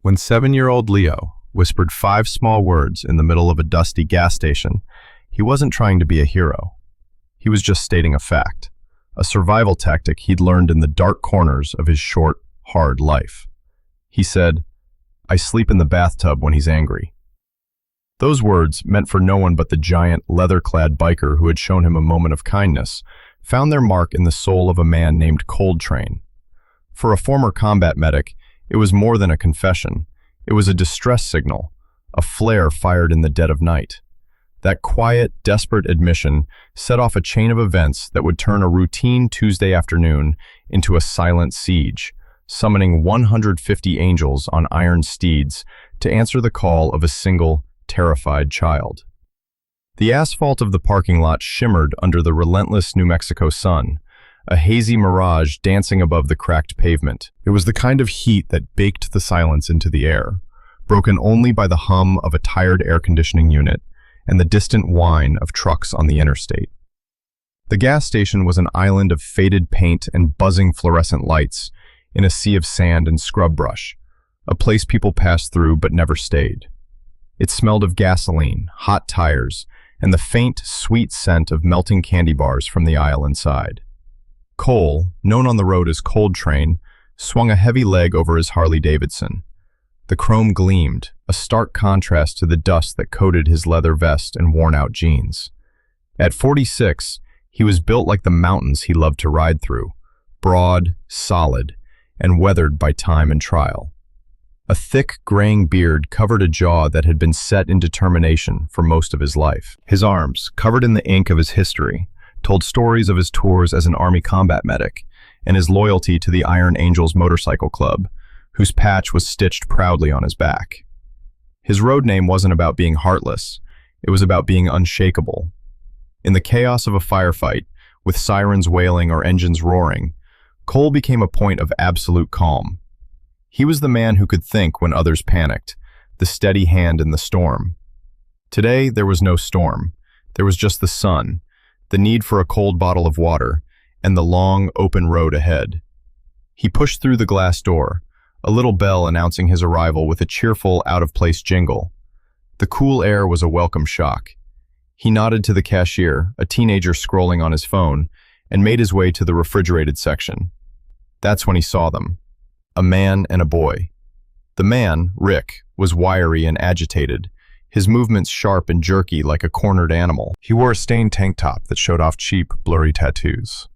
When 7-year-old Leo whispered 5 small words in the middle of a dusty gas station, he wasn't trying to be a hero. He was just stating a fact, a survival tactic he'd learned in the dark corners of his short, hard life. He said, "I sleep in the bathtub when he's angry." Those words, meant for no one but the giant, leather-clad biker who had shown him a moment of kindness, found their mark in the soul of a man named Coltrane. For a former combat medic, it was more than a confession. It was a distress signal, a flare fired in the dead of night. That quiet, desperate admission set off a chain of events that would turn a routine Tuesday afternoon into a silent siege, summoning 150 angels on iron steeds to answer the call of a single, terrified child. The asphalt of the parking lot shimmered under the relentless New Mexico sun, a hazy mirage dancing above the cracked pavement. It was the kind of heat that baked the silence into the air, broken only by the hum of a tired air conditioning unit and the distant whine of trucks on the interstate. The gas station was an island of faded paint and buzzing fluorescent lights in a sea of sand and scrub brush, a place people passed through but never stayed. It smelled of gasoline, hot tires, and the faint, sweet scent of melting candy bars from the aisle inside. Cole, known on the road as Coltrane, swung a heavy leg over his Harley-Davidson. The chrome gleamed, a stark contrast to the dust that coated his leather vest and worn-out jeans. At 46, he was built like the mountains he loved to ride through, broad, solid, and weathered by time and trial. A thick, graying beard covered a jaw that had been set in determination for most of his life. His arms, covered in the ink of his history, told stories of his tours as an Army combat medic and his loyalty to the Iron Angels Motorcycle Club, whose patch was stitched proudly on his back. His road name wasn't about being heartless, it was about being unshakable. In the chaos of a firefight, with sirens wailing or engines roaring, Cole became a point of absolute calm. He was the man who could think when others panicked, the steady hand in the storm. Today, there was no storm. There was just the sun, the need for a cold bottle of water, and the long, open road ahead. He pushed through the glass door, a little bell announcing his arrival with a cheerful, out-of-place jingle. The cool air was a welcome shock. He nodded to the cashier, a teenager scrolling on his phone, and made his way to the refrigerated section. That's when he saw them. A man and a boy. The man, Rick, was wiry and agitated, his movements sharp and jerky like a cornered animal. He wore a stained tank top that showed off cheap, blurry tattoos.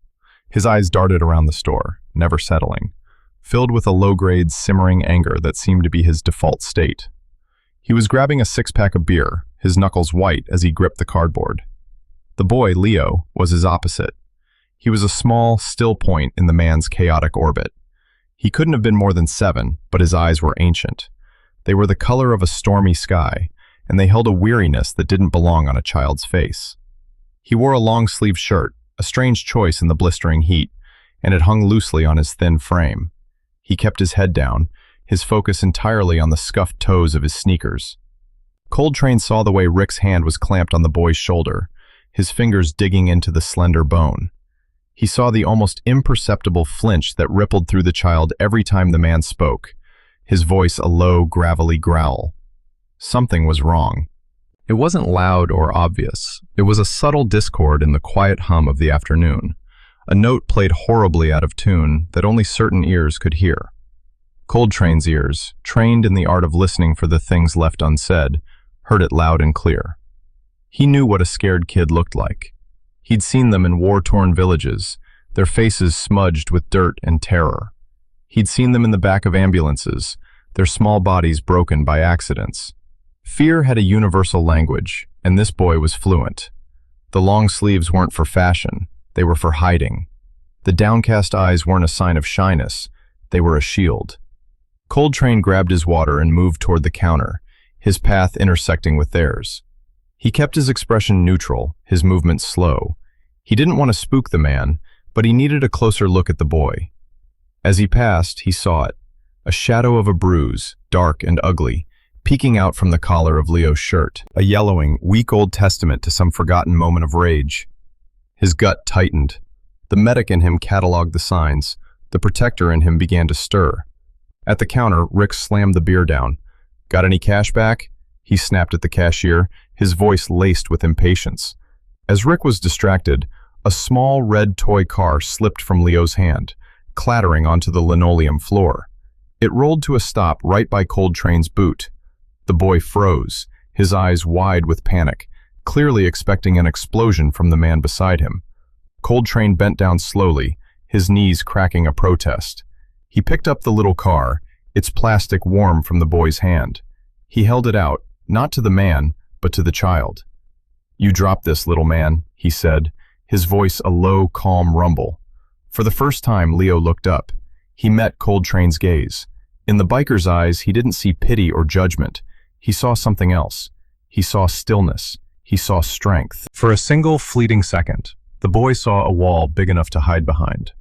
His eyes darted around the store, never settling, filled with a low-grade, simmering anger that seemed to be his default state. He was grabbing a 6-pack of beer, his knuckles white as he gripped the cardboard. The boy, Leo, was his opposite. He was a small, still point in the man's chaotic orbit. He couldn't have been more than 7, but his eyes were ancient. They were the color of a stormy sky, and they held a weariness that didn't belong on a child's face. He wore a long-sleeved shirt, a strange choice in the blistering heat, and it hung loosely on his thin frame. He kept his head down, his focus entirely on the scuffed toes of his sneakers. Coltrane saw the way Rick's hand was clamped on the boy's shoulder, his fingers digging into the slender bone. He saw the almost imperceptible flinch that rippled through the child every time the man spoke, his voice a low, gravelly growl. Something was wrong. It wasn't loud or obvious. It was a subtle discord in the quiet hum of the afternoon, a note played horribly out of tune that only certain ears could hear. Coltrane's ears, trained in the art of listening for the things left unsaid, heard it loud and clear. He knew what a scared kid looked like. He'd seen them in war-torn villages, their faces smudged with dirt and terror. He'd seen them in the back of ambulances, their small bodies broken by accidents. Fear had a universal language, and this boy was fluent. The long sleeves weren't for fashion, they were for hiding. The downcast eyes weren't a sign of shyness, they were a shield. Coltrane grabbed his water and moved toward the counter, his path intersecting with theirs. He kept his expression neutral, his movements slow. He didn't want to spook the man, but he needed a closer look at the boy. As he passed, he saw it, a shadow of a bruise, dark and ugly, peeking out from the collar of Leo's shirt, a yellowing, week-old testament to some forgotten moment of rage. His gut tightened. The medic in him cataloged the signs. The protector in him began to stir. At the counter, Rick slammed the beer down. "Got any cash back?" He snapped at the cashier, his voice laced with impatience. As Rick was distracted, a small red toy car slipped from Leo's hand, clattering onto the linoleum floor. It rolled to a stop right by Coltrane's boot. The boy froze, his eyes wide with panic, clearly expecting an explosion from the man beside him. Coltrane bent down slowly, his knees cracking a protest. He picked up the little car, its plastic warm from the boy's hand. He held it out, not to the man, but to the child. "You drop this, little man," he said, his voice a low, calm rumble. For the first time, Leo looked up. He met Coltrane's gaze. In the biker's eyes, he didn't see pity or judgment. He saw something else. He saw stillness. He saw strength. For a single, fleeting second, the boy saw a wall big enough to hide behind.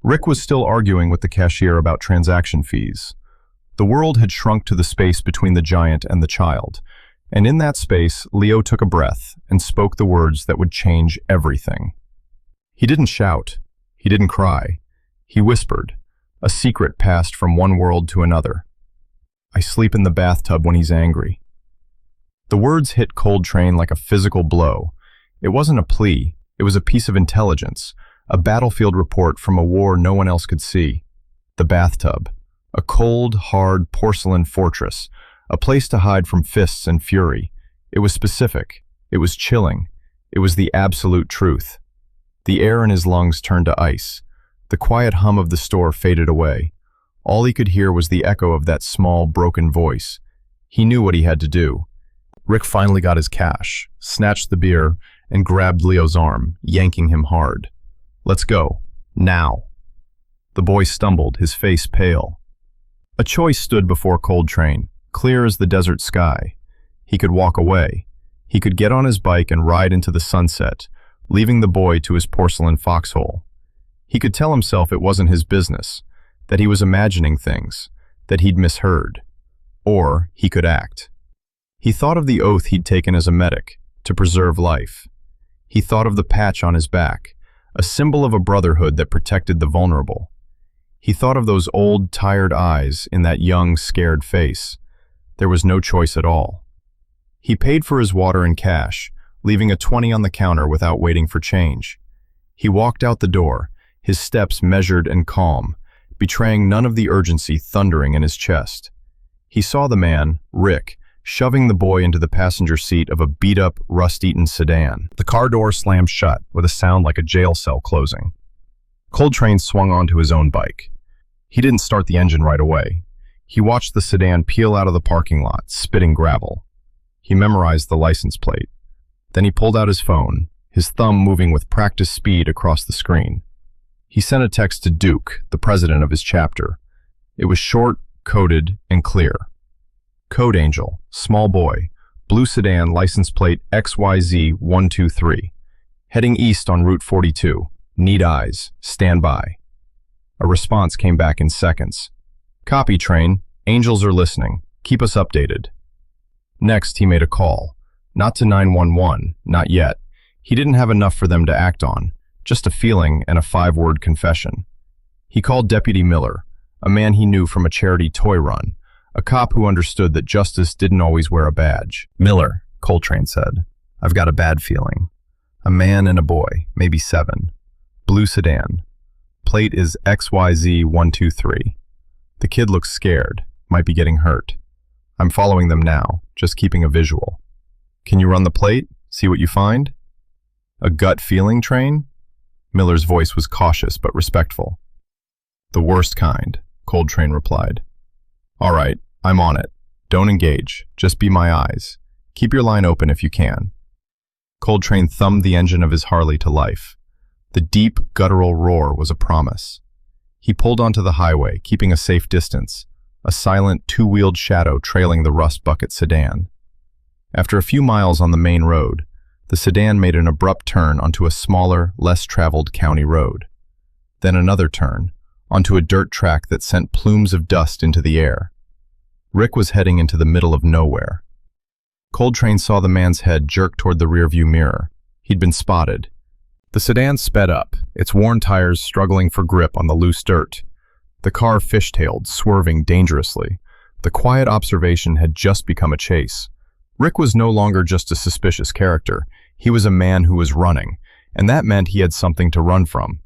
Rick was still arguing with the cashier about transaction fees. The world had shrunk to the space between the giant and the child, and in that space, Leo took a breath and spoke the words that would change everything. He didn't shout. He didn't cry. He whispered, a secret passed from one world to another. "I sleep in the bathtub when he's angry." The words hit Coltrane like a physical blow. It wasn't a plea, it was a piece of intelligence, a battlefield report from a war no one else could see. The bathtub, a cold, hard porcelain fortress, a place to hide from fists and fury. It was specific, it was chilling, it was the absolute truth. The air in his lungs turned to ice. The quiet hum of the store faded away. All he could hear was the echo of that small, broken voice. He knew what he had to do. Rick finally got his cash, snatched the beer, and grabbed Leo's arm, yanking him hard. "Let's go. Now." The boy stumbled, his face pale. A choice stood before Coltrane, clear as the desert sky. He could walk away. He could get on his bike and ride into the sunset, leaving the boy to his porcelain foxhole. He could tell himself it wasn't his business, that he was imagining things, that he'd misheard. Or he could act. He thought of the oath he'd taken as a medic, to preserve life. He thought of the patch on his back, a symbol of a brotherhood that protected the vulnerable. He thought of those old, tired eyes in that young, scared face. There was no choice at all. He paid for his water in cash, leaving a 20 on the counter without waiting for change. He walked out the door, his steps measured and calm, betraying none of the urgency thundering in his chest. He saw the man, Rick, shoving the boy into the passenger seat of a beat-up, rust-eaten sedan. The car door slammed shut, with a sound like a jail cell closing. Coltrane swung onto his own bike. He didn't start the engine right away. He watched the sedan peel out of the parking lot, spitting gravel. He memorized the license plate. Then he pulled out his phone, his thumb moving with practiced speed across the screen. He sent a text to Duke, the president of his chapter. It was short, coded, and clear. Code Angel, small boy, blue sedan, license plate XYZ123. Heading east on Route 42. Need eyes. Stand by. A response came back in seconds. Copy, train. Angels are listening. Keep us updated. Next, he made a call. Not to 911, not yet. He didn't have enough for them to act on, just a feeling and a 5-word confession. He called Deputy Miller, a man he knew from a charity toy run, a cop who understood that justice didn't always wear a badge. "Miller," Coltrane said, "I've got a bad feeling. A man and a boy, maybe 7. Blue sedan. Plate is XYZ123. The kid looks scared, might be getting hurt. I'm following them now, just keeping a visual. Can you run the plate? See what you find?" "A gut feeling, train?" Miller's voice was cautious but respectful. "The worst kind," Coltrane replied. "All right, I'm on it. Don't engage, just be my eyes. Keep your line open if you can." Coltrane thumbed the engine of his Harley to life. The deep, guttural roar was a promise. He pulled onto the highway, keeping a safe distance, a silent, 2-wheeled shadow trailing the rust bucket sedan. After a few miles on the main road, the sedan made an abrupt turn onto a smaller, less traveled county road. Then another turn, onto a dirt track that sent plumes of dust into the air. Rick was heading into the middle of nowhere. Coltrane saw the man's head jerk toward the rearview mirror. He'd been spotted. The sedan sped up, its worn tires struggling for grip on the loose dirt. The car fishtailed, swerving dangerously. The quiet observation had just become a chase. Rick was no longer just a suspicious character. He was a man who was running, and that meant he had something to run from.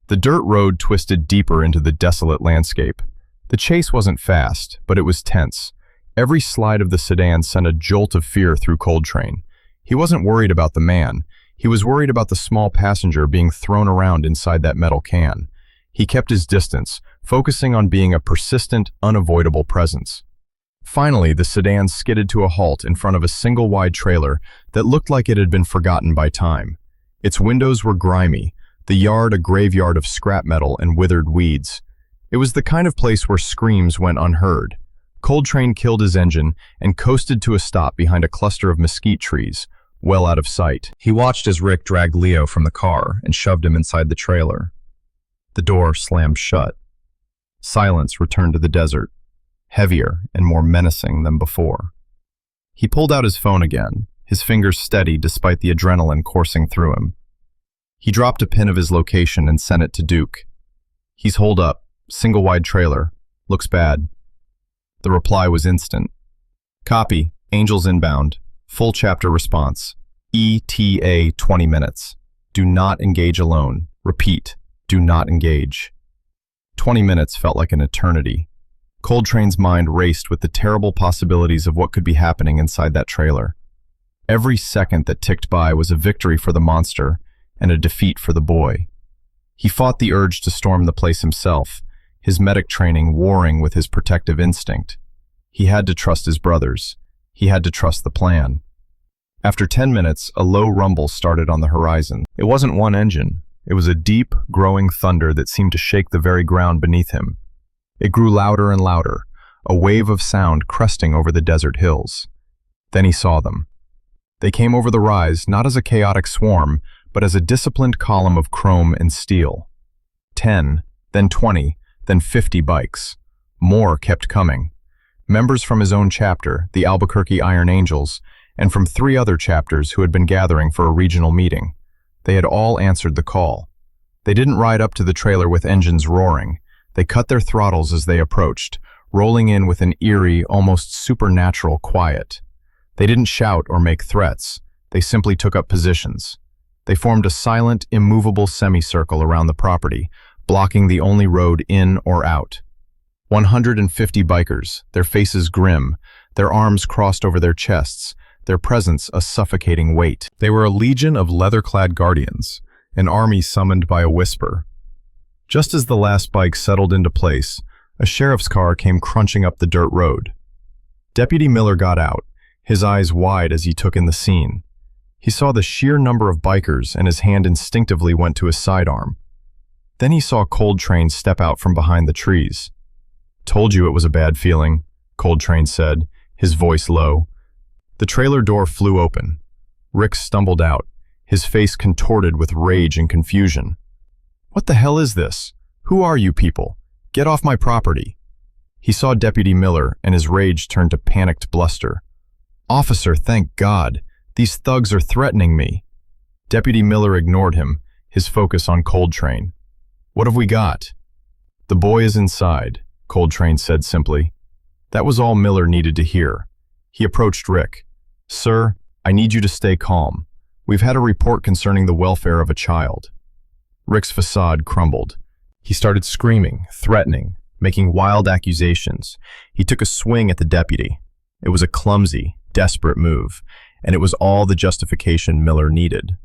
The dirt road twisted deeper into the desolate landscape. The chase wasn't fast, but it was tense. Every slide of the sedan sent a jolt of fear through Coltrane. He wasn't worried about the man. He was worried about the small passenger being thrown around inside that metal can. He kept his distance, focusing on being a persistent, unavoidable presence. Finally, the sedan skidded to a halt in front of a single-wide trailer that looked like it had been forgotten by time. Its windows were grimy, the yard a graveyard of scrap metal and withered weeds. It was the kind of place where screams went unheard. Coltrane killed his engine and coasted to a stop behind a cluster of mesquite trees, well out of sight. He watched as Rick dragged Leo from the car and shoved him inside the trailer. The door slammed shut. Silence returned to the desert, heavier and more menacing than before. He pulled out his phone again, his fingers steady despite the adrenaline coursing through him. He dropped a pin of his location and sent it to Duke. "He's holed up, single-wide trailer, looks bad." The reply was instant. "Copy, Angels inbound, full chapter response, ETA 20 minutes. Do not engage alone. Repeat, do not engage." 20 minutes felt like an eternity. Coltrane's mind raced with the terrible possibilities of what could be happening inside that trailer. Every second that ticked by was a victory for the monster and a defeat for the boy. He fought the urge to storm the place himself, his medic training warring with his protective instinct. He had to trust his brothers. He had to trust the plan. After 10 minutes, a low rumble started on the horizon. It wasn't one engine. It was a deep, growing thunder that seemed to shake the very ground beneath him. It grew louder and louder, a wave of sound cresting over the desert hills. Then he saw them. They came over the rise not as a chaotic swarm, but as a disciplined column of chrome and steel. 10, then 20, then 50 bikes. More kept coming. Members from his own chapter, the Albuquerque Iron Angels, and from 3 other chapters who had been gathering for a regional meeting. They had all answered the call. They didn't ride up to the trailer with engines roaring. They cut their throttles as they approached, rolling in with an eerie, almost supernatural quiet. They didn't shout or make threats. They simply took up positions. They formed a silent, immovable semicircle around the property, blocking the only road in or out. 150 bikers, their faces grim, their arms crossed over their chests, their presence a suffocating weight. They were a legion of leather-clad guardians, an army summoned by a whisper. Just as the last bike settled into place, a sheriff's car came crunching up the dirt road. Deputy Miller got out, his eyes wide as he took in the scene. He saw the sheer number of bikers and his hand instinctively went to his sidearm. Then he saw Coltrane step out from behind the trees. "Told you it was a bad feeling," Coltrane said, his voice low. The trailer door flew open. Rick stumbled out, his face contorted with rage and confusion. "What the hell is this? Who are you people? Get off my property." He saw Deputy Miller and his rage turned to panicked bluster. "Officer, thank God. These thugs are threatening me." Deputy Miller ignored him, his focus on Coltrane. "What have we got?" "The boy is inside," Coltrane said simply. That was all Miller needed to hear. He approached Rick. "Sir, I need you to stay calm. We've had a report concerning the welfare of a child." Rick's facade crumbled. He started screaming, threatening, making wild accusations. He took a swing at the deputy. It was a clumsy, desperate move, and it was all the justification Miller needed.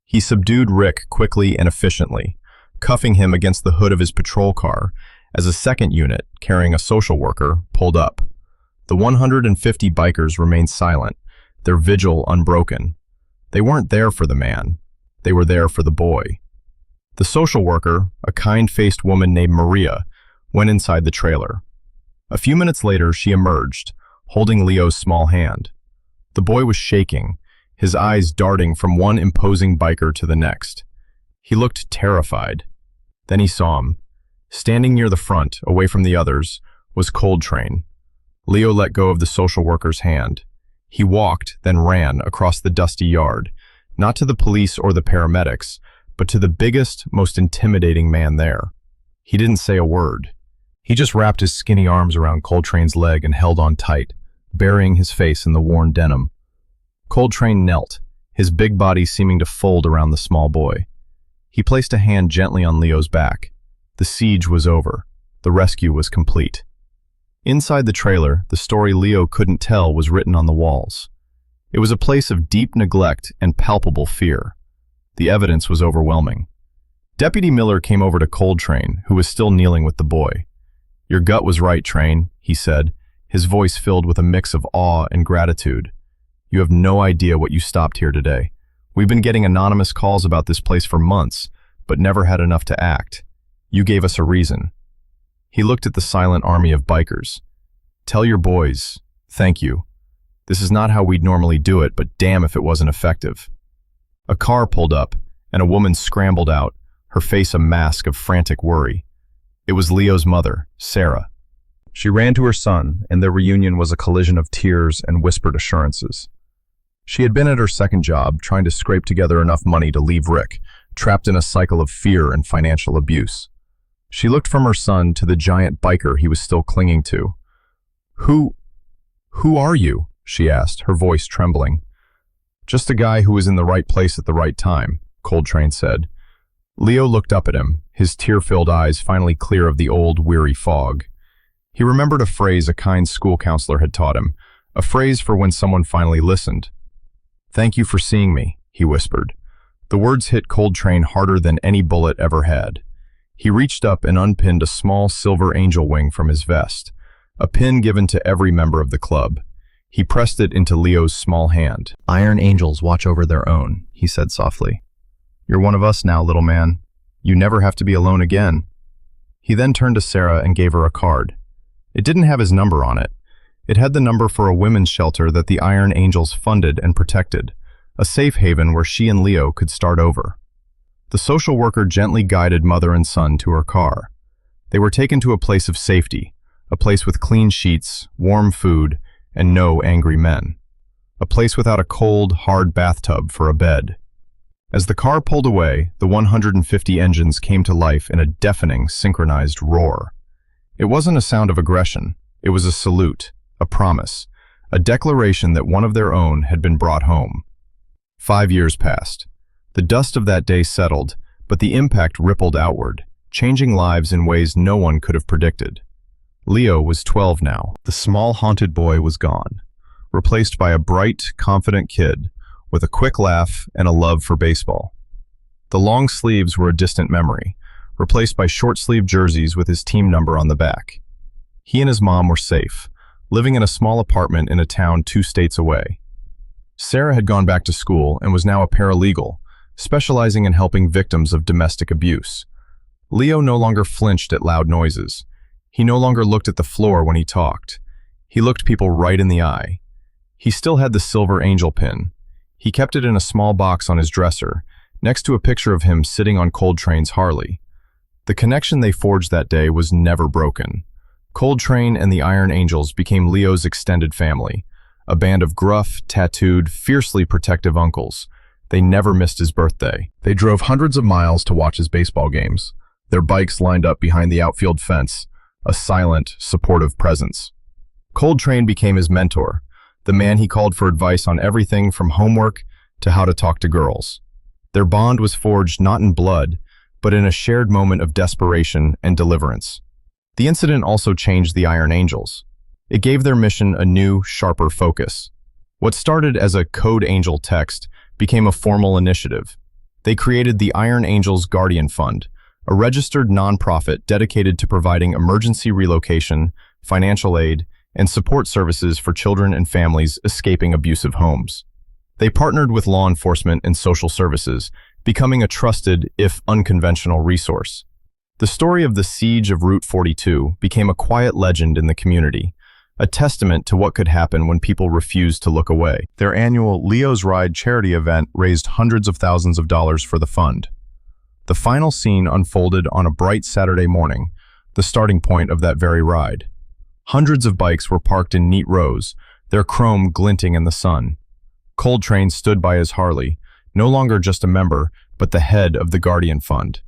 He subdued Rick quickly and efficiently, cuffing him against the hood of his patrol car as a second unit, carrying a social worker, pulled up. The 150 bikers remained silent, their vigil unbroken. They weren't there for the man. They were there for the boy. The social worker, a kind-faced woman named Maria, went inside the trailer. A few minutes later, she emerged, holding Leo's small hand. The boy was shaking, his eyes darting from one imposing biker to the next. He looked terrified. Then he saw him. Standing near the front, away from the others, was Coltrane. Leo let go of the social worker's hand. He walked, then ran across the dusty yard, not to the police or the paramedics, but to the biggest, most intimidating man there. He didn't say a word. He just wrapped his skinny arms around Coltrane's leg and held on tight, burying his face in the worn denim. Coltrane knelt, his big body seeming to fold around the small boy. He placed a hand gently on Leo's back. The siege was over. The rescue was complete. Inside the trailer, the story Leo couldn't tell was written on the walls. It was a place of deep neglect and palpable fear. The evidence was overwhelming. Deputy Miller came over to Coltrane, who was still kneeling with the boy. "Your gut was right, Train," he said, his voice filled with a mix of awe and gratitude. "You have no idea what you stopped here today. We've been getting anonymous calls about this place for months, but never had enough to act. You gave us a reason." He looked at the silent army of bikers. "Tell your boys, thank you. This is not how we'd normally do it, but damn if it wasn't effective." A car pulled up, and a woman scrambled out, her face a mask of frantic worry. It was Leo's mother, Sarah. She ran to her son, and their reunion was a collision of tears and whispered assurances. She had been at her second job, trying to scrape together enough money to leave Rick, trapped in a cycle of fear and financial abuse. She looked from her son to the giant biker he was still clinging to. Who are you?" she asked, her voice trembling. "Just a guy who was in the right place at the right time," Coltrane said. Leo looked up at him, his tear-filled eyes finally clear of the old, weary fog. He remembered a phrase a kind school counselor had taught him, a phrase for when someone finally listened. "Thank you for seeing me," he whispered. The words hit Coltrane harder than any bullet ever had. He reached up and unpinned a small silver angel wing from his vest, a pin given to every member of the club. He pressed it into Leo's small hand. "Iron angels watch over their own," he said softly. "You're one of us now, little man. You never have to be alone again." He then turned to Sarah and gave her a card. It didn't have his number on it. It had the number for a women's shelter that the Iron Angels funded and protected, a safe haven where she and Leo could start over. The social worker gently guided mother and son to her car. They were taken to a place of safety, a place with clean sheets, warm food, and no angry men. A place without a cold, hard bathtub for a bed. As the car pulled away, the 150 engines came to life in a deafening, synchronized roar. It wasn't a sound of aggression. It was a salute, a promise, a declaration that one of their own had been brought home. 5 years passed. The dust of that day settled, but the impact rippled outward, changing lives in ways no one could have predicted. Leo was 12 now. The small haunted boy was gone, replaced by a bright, confident kid with a quick laugh and a love for baseball. The long sleeves were a distant memory, replaced by short-sleeved jerseys with his team number on the back. He and his mom were safe, living in a small apartment in a town 2 states away. Sarah had gone back to school and was now a paralegal, specializing in helping victims of domestic abuse. Leo no longer flinched at loud noises. He no longer looked at the floor when he talked. He looked people right in the eye. He still had the silver angel pin. He kept it in a small box on his dresser, next to a picture of him sitting on Coltrane's Harley. The connection they forged that day was never broken. Coltrane and the Iron Angels became Leo's extended family, a band of gruff, tattooed, fiercely protective uncles. They never missed his birthday. They drove hundreds of miles to watch his baseball games, their bikes lined up behind the outfield fence, a silent, supportive presence. Coltrane became his mentor, the man he called for advice on everything from homework to how to talk to girls. Their bond was forged not in blood, but in a shared moment of desperation and deliverance. The incident also changed the Iron Angels. It gave their mission a new, sharper focus. What started as a Code Angel text became a formal initiative. They created the Iron Angels Guardian Fund, a registered nonprofit dedicated to providing emergency relocation, financial aid, and support services for children and families escaping abusive homes. They partnered with law enforcement and social services, becoming a trusted, if unconventional, resource. The story of the siege of Route 42 became a quiet legend in the community, a testament to what could happen when people refused to look away. Their annual Leo's Ride charity event raised hundreds of thousands of dollars for the fund. The final scene unfolded on a bright Saturday morning, the starting point of that very ride. Hundreds of bikes were parked in neat rows, their chrome glinting in the sun. Coltrane stood by his Harley, no longer just a member, but the head of the Guardian Fund.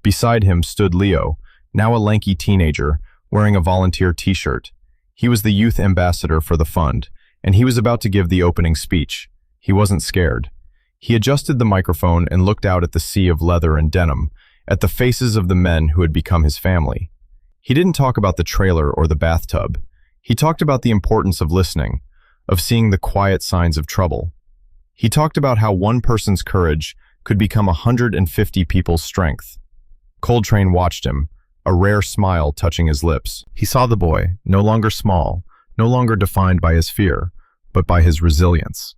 Beside him stood Leo, now a lanky teenager, wearing a volunteer t-shirt. He was the youth ambassador for the fund, and he was about to give the opening speech. He wasn't scared. He adjusted the microphone and looked out at the sea of leather and denim, at the faces of the men who had become his family. He didn't talk about the trailer or the bathtub. He talked about the importance of listening, of seeing the quiet signs of trouble. He talked about how one person's courage could become 150 people's strength. Coltrane watched him, a rare smile touching his lips. He saw the boy, no longer small, no longer defined by his fear, but by his resilience.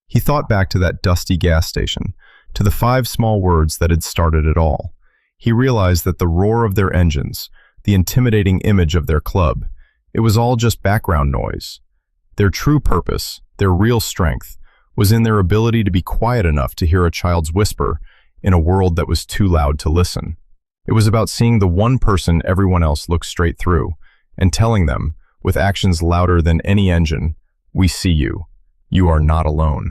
He thought back to that dusty gas station, to the 5 small words that had started it all. He realized that the roar of their engines, the intimidating image of their club, it was all just background noise. Their true purpose, their real strength, was in their ability to be quiet enough to hear a child's whisper in a world that was too loud to listen. It was about seeing the one person everyone else looked straight through and telling them, with actions louder than any engine, "We see you. You are not alone."